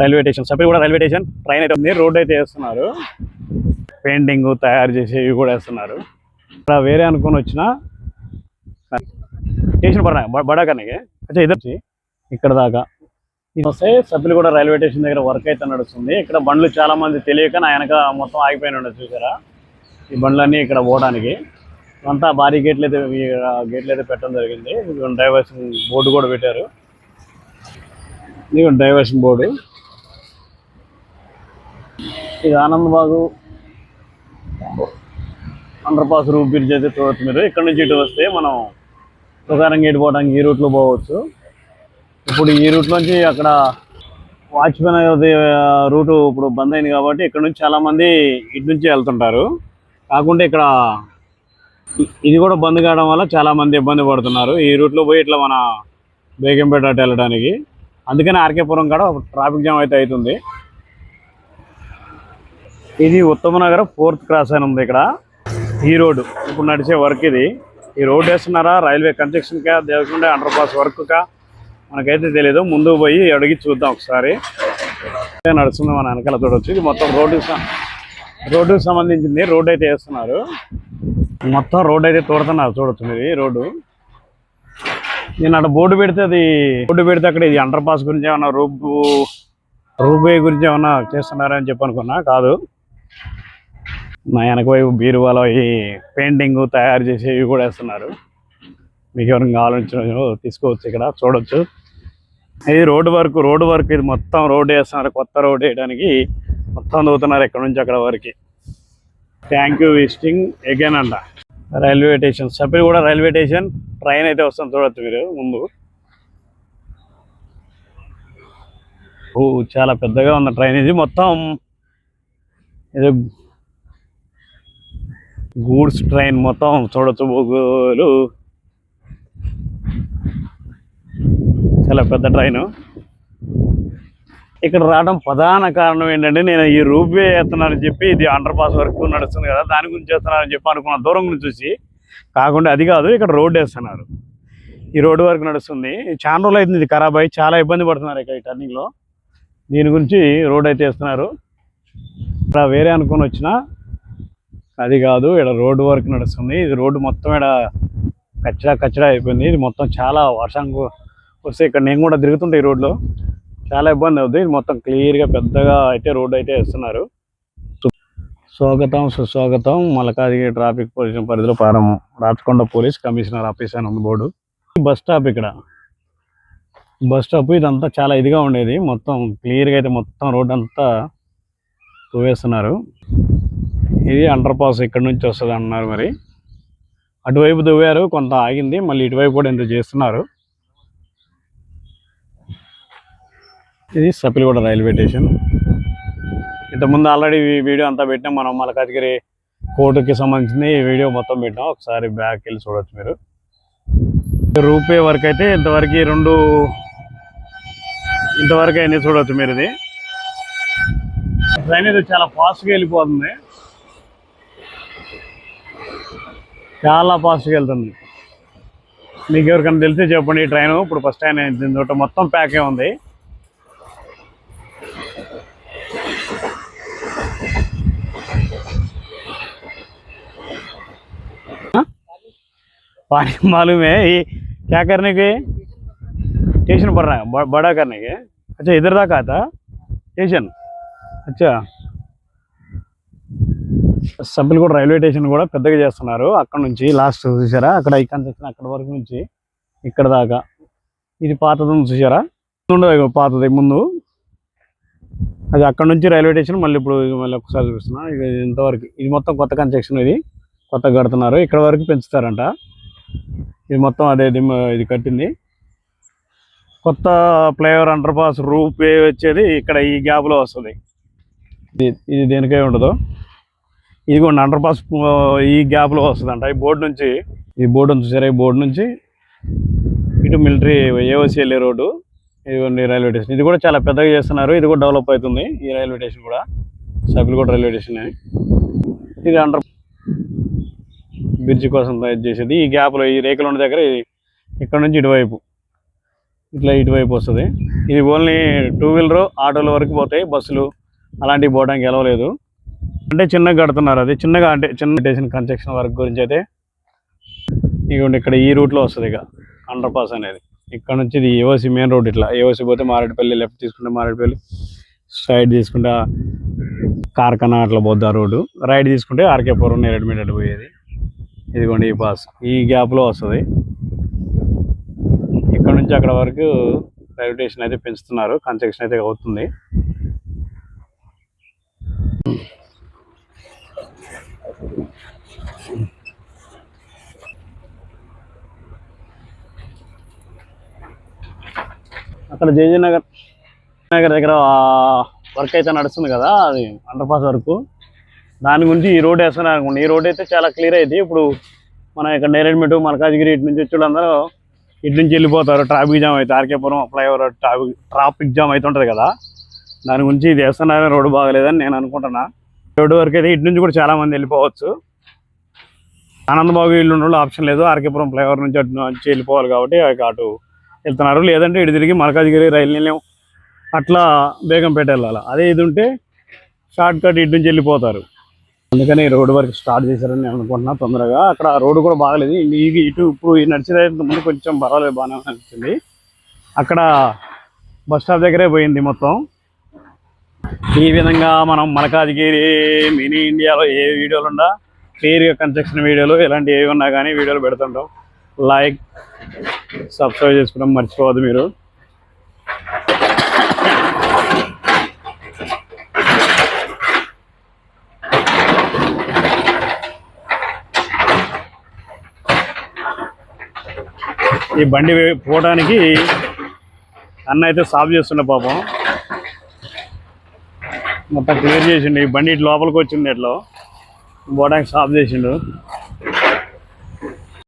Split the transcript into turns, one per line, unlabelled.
Railway station Sapariguda railway station train అయితే ఉంది. Road అయితే వేస్తున్నారు, పెయింటింగ్ తయారు చేసి ఇవి కూడా వేస్తున్నారు. ఇక్కడ వేరే అనుకుని వచ్చిన స్టేషన్ బడాకర్నికి అంటే ఇద్దరు ఇక్కడ దాకా వస్తే సపరిగూడ రైల్వే స్టేషన్ దగ్గర వర్క్ అయితే నడుస్తుంది. ఇక్కడ బండ్లు చాలా మంది తెలియక నా వెనక మొత్తం ఆగిపోయిన ఉండదు చూసారా. ఈ బండ్లన్నీ ఇక్కడ పోవడానికి అంతా భారీ గేట్లు అయితే పెట్టడం జరిగింది. డైవర్షన్ బోర్డు కూడా పెట్టారు. ఇది డైవర్షన్ బోర్డు. ఇది ఆనందబాగు అండర్ పాస్ రూట్ బ్రిడ్జ్ అయితే చూడవచ్చు మీరు. ఇక్కడ నుంచి ఇటు వస్తే మనం తుకారం గేట్ పోవడానికి ఈ రూట్లో పోవచ్చు. ఇప్పుడు ఈ రూట్ నుంచి అక్కడ వాచ్మెన్ రూటు ఇప్పుడు బంద్ అయింది కాబట్టి ఇక్కడ నుంచి చాలామంది ఇటు నుంచి వెళ్తుంటారు. కాకుండా ఇక్కడ ఇది కూడా బంద్ కావడం వల్ల చాలామంది ఇబ్బంది పడుతున్నారు ఈ రూట్లో పోయి ఇట్లా మన బేగంపేట అటు వెళ్ళడానికి. అందుకని ఆర్కేపురం కాడ ట్రాఫిక్ జామ్ అయితే అవుతుంది. ఇది ఉత్తమనగర్ 4th క్రాస్ అని ఉంది. ఇక్కడ ఈ రోడ్డు ఇప్పుడు నడిచే వర్క్ ఇది. ఈ రోడ్ వేస్తున్నారా రైల్వే కన్స్ట్రక్షన్కా దేవకుండా అండర్ పాస్ వర్క్కా మనకైతే తెలియదు. ముందు పోయి అడిగి చూద్దాం ఒకసారి. నడుస్తుంది మన వెనకాల చూడవచ్చు. ఇది మొత్తం రోడ్డుకి సంబంధించింది. రోడ్డు అయితే వేస్తున్నారు, మొత్తం రోడ్డు అయితే తోడుతున్నారు చూడవచ్చు మీరు. ఈ రోడ్డు నేను అక్కడ బోర్డు పెడితే అక్కడ ఇది అండర్ పాస్ గురించి ఏమన్నా రూపే గురించి ఏమన్నా చేస్తున్నారని చెప్పి అనుకున్నా. కాదు, నా వెనక వైపు బీరువాలో ఈ పెయింటింగ్ తయారు చేసి ఇవి కూడా వేస్తున్నారు. మీకు ఎవరికి కావాలని తీసుకోవచ్చు, ఇక్కడ చూడవచ్చు. ఇది రోడ్డు వర్క్ ఇది మొత్తం రోడ్డు వేస్తున్నారు. కొత్త రోడ్డు వేయడానికి మొత్తం దూతున్నారు ఇక్కడ నుంచి అక్కడ వరకు. థ్యాంక్ యూ విజిటింగ్ అగైన్ అంట. Railway station Sapariguda railway station train అయితే వస్తుంది చూడవచ్చు మీరు ముందు. చాలా పెద్దగా ఉన్న ట్రైన్ ఇది. మొత్తం ఇది గూడ్స్ ట్రైన్ మొత్తం చూడవచ్చు. బొగ్గులు చాలా పెద్ద ట్రైను. ఇక్కడ రావడం ప్రధాన కారణం ఏంటంటే నేను ఈ రూపే వేస్తున్నానని చెప్పి ఇది అండర్ పాస్ వర్క్ నడుస్తుంది కదా దాని గురించి వేస్తున్నారని చెప్పి అనుకున్న దూరం గురించి చూసి. కాకుండా అది కాదు, ఇక్కడ రోడ్డు వేస్తున్నారు. ఈ రోడ్డు వర్క్ నడుస్తుంది. చాలా రోజులు అవుతుంది ఇది ఖరాబ్ అయ్యి, చాలా ఇబ్బంది పడుతున్నారు ఇక్కడ ఈ టర్నింగ్లో. దీని గురించి రోడ్ అయితే వేస్తున్నారు. ఇక్కడ వేరే అనుకుని వచ్చిన అది కాదు, ఇక్కడ రోడ్డు వర్క్ నడుస్తుంది. ఇది రోడ్డు మొత్తం ఇక్కడ కచ్చడా అయిపోయింది. ఇది మొత్తం చాలా వర్షానికి వస్తే ఇక్కడ నేను కూడా తిరుగుతుంటే ఈ రోడ్లో చాలా ఇబ్బంది అవుతుంది. ఇది మొత్తం క్లియర్గా పెద్దగా అయితే రోడ్డు అయితే వేస్తున్నారు. సుస్వాగతం మల్కాజ్గిరి ట్రాఫిక్ పోలీస్ పరిధిలో ప్రారంభం. రాచకొండ పోలీస్ కమిషనర్ ఆఫీస్ అని ఉంది బోర్డు. బస్ స్టాప్ ఇక్కడ బస్ స్టాప్ ఇదంతా చాలా ఇదిగా ఉండేది. మొత్తం క్లియర్గా అయితే మొత్తం రోడ్ అంతా తవ్వేస్తున్నారు. ఇది అండర్ పాస్ ఇక్కడ నుంచి వస్తుంది అన్నారు. మరి అటువైపు దువ్వారు, కొంత ఆగింది, మళ్ళీ ఇటువైపు కూడా ఎందుకు చేస్తున్నారు. ఇది సపరిగూడ రైల్వే స్టేషన్. ఇంతకుముందు ఆల్రెడీ వీడియో అంతా పెట్టాం మనం. మల్కాజ్గిరి కోర్టుకి సంబంధించింది ఈ వీడియో మొత్తం పెట్టాం. ఒకసారి బ్యాక్ వెళ్ళి చూడవచ్చు మీరు. రూపే వర్క్ అయితే ఇంతవరకు అయింది చూడవచ్చు మీరు. ఇది ట్రైన్ అయితే చాలా ఫాస్ట్గా వెళ్ళిపోతుంది, చాలా ఫాస్ట్గా వెళ్తుంది. మీకు ఎవరికైనా తెలిసి చెప్పండి. ఈ ట్రైన్ ఇప్పుడు ఫస్ట్ టైం దీని మొత్తం ప్యాకే ఉంది. पानी मालूम है ये क्या करने के स्टेशन पर रहा है बड़ा करने के। अच्छा इधर तक आता स्टेशन। अच्छा సబ్బిల్గూడ రైల్వే స్టేషన్ కూడా పెద్దగా చేస్తున్నారు. అక్కడ నుంచి లాస్ట్ చూసారా, అక్కడ ఈ కన్స్ట్రక్షన్ అక్కడ వరకు నుంచి ఇక్కడ దాకా ఇది పాతది చూసారా, పాతది ముందు అది. అక్కడ నుంచి రైల్వే స్టేషన్ మళ్ళీ ఇప్పుడు మళ్ళీ ఒకసారి చూపిస్తున్నా. ఇది ఇంతవరకు ఇది మొత్తం కొత్త కన్స్ట్రక్షన్, ఇది కొత్తగా కడుతున్నారు. ఇక్కడ వరకు పెంచుతారంట. ఇది మొత్తం అదే ఇది కట్టింది. కొత్త ఫ్లైఓవర్ అండర్ పాస్ రూప్ వే వచ్చేది ఇక్కడ ఈ గ్యాప్లో వస్తుంది. ఇది దేనికే ఉండదు. ఇది కూడా అండర్ పాస్ ఈ గ్యాప్లో వస్తుందంట. ఈ బోర్డు నుంచి చూసారా, ఈ బోర్డు నుంచి ఇటు మిలిటరీ ఏఓసి వెళ్ళే రోడ్డు ఇది రైల్వే స్టేషన్. ఇది కూడా చాలా పెద్దగా చేస్తున్నారు. ఇది కూడా డెవలప్ అవుతుంది ఈ రైల్వే స్టేషన్ కూడా, సబ్బిల్గూడ రైల్వే స్టేషన్. ఇది అండర్ బ్రిడ్జి కోసం తయారు చేసేది. ఈ గ్యాప్లో ఈ రేకుల దగ్గర ఇక్కడ నుంచి ఇటువైపు ఇట్లా ఇటువైపు వస్తుంది. ఇది ఓన్లీ 2 వీలర్ ఆటోల వరకు పోతాయి, బస్సులు అలాంటివి పోవడానికి ఎలవలేదు. అంటే చిన్నగా కడుతున్నారు, అది చిన్నగా అంటే చిన్న స్టేషన్ కన్స్ట్రక్షన్ వర్క్ గురించి అయితే ఇదిగోండి ఇక్కడ ఈ రూట్లో వస్తుంది ఇక అండర్ పాస్ అనేది. ఇక్కడ నుంచి ఇది ఏఓసి మెయిన్ రోడ్, ఇట్లా ఏఓసి పోతే మారేడుపల్లి, లెఫ్ట్ తీసుకుంటే మారేడుపల్లి, స్ట్రైట్ తీసుకుంటే కార్ఖానా అట్లా పోద్ది ఆ రోడ్డు, రైట్ తీసుకుంటే ఆర్కేపురం నేరేడుమిట్ అటు పోయేది. ఇదిగోండి ఈ పాస్ ఈ గ్యాప్లో వస్తుంది. ఇక్కడ నుంచి అక్కడ వరకు రైల్వే స్టేషన్ అయితే పెంచుతున్నారు, కన్స్ట్రక్షన్ అయితే అవుతుంది. అక్కడ జేజీ నగర్ దగ్గర వర్క్ అయితే నడుస్తుంది కదా, అది అండర్ పాస్ వరకు. దాని గురించి ఈ రోడ్ వేస్తున్నారు అనుకోండి. ఈ రోడ్ అయితే చాలా క్లియర్ అయింది. ఇప్పుడు మన ఇక్కడ నేరేడుమిట్, మల్కాజ్గిరి ఇటు నుంచి వచ్చి అందరూ ఇటు నుంచి వెళ్ళిపోతారు. ట్రాఫిక్ జామ్ అయితే ఆర్కేపురం ఫ్లైఓవర్ ట్రాఫిక్ జామ్ అవుతుంటుంది కదా, దాని గురించి ఇది వేస్తున్నారని. రోడ్డు బాగలేదని నేను అనుకుంటున్నా. రోడ్డు వరకు అయితే ఇటు నుంచి కూడా చాలా మంది వెళ్ళిపోవచ్చు. ఆనందబాబు ఇల్లు ఉన్న ఆప్షన్ లేదు, ఆర్కేపురం ఫ్లైఓవర్ నుంచి అటు నుంచి వెళ్ళిపోవాలి కాబట్టి అటు వెళ్తున్నారు. లేదంటే ఇటు తిరిగి మల్కాజ్గిరి రైలు నిలయం అట్లా బేగంపేట వెళ్ళాలి. అదే ఇది ఉంటే షార్ట్ కట్ ఇటు నుంచి వెళ్ళిపోతారు. అందుకని రోడ్డు వర్క్ స్టార్ట్ చేశారని నేను అనుకుంటున్నా తొందరగా. అక్కడ రోడ్డు కూడా బాగలేదు. ఇటు ఇప్పుడు ఈ నడిచేది ముందు కొంచెం పర్వాలేదు, బాగానే అనిపించింది. అక్కడ బస్ స్టాప్ దగ్గరే పోయింది మొత్తం. ఈ విధంగా మనం మల్కాజ్గిరి మినీ ఇండియాలో ఏ వీడియోలు ఉన్నా, క్లియర్గా కన్స్ట్రక్షన్ వీడియోలు ఎలాంటి ఏవి ఉన్నా కానీ వీడియోలు పెడుతుంటాం. లైక్ సబ్స్క్రైబ్ చేసుకోవడం మర్చిపోవద్దు మీరు. ఈ బండి పోవడానికి అన్న అయితే సాఫ్ చేస్తుండే పాపం, మొత్తం క్లియర్ చేసిండు. ఈ బండి ఇటు లోపలికి వచ్చింది, ఎట్లా పోవడానికి సాఫ్ చేసిండు.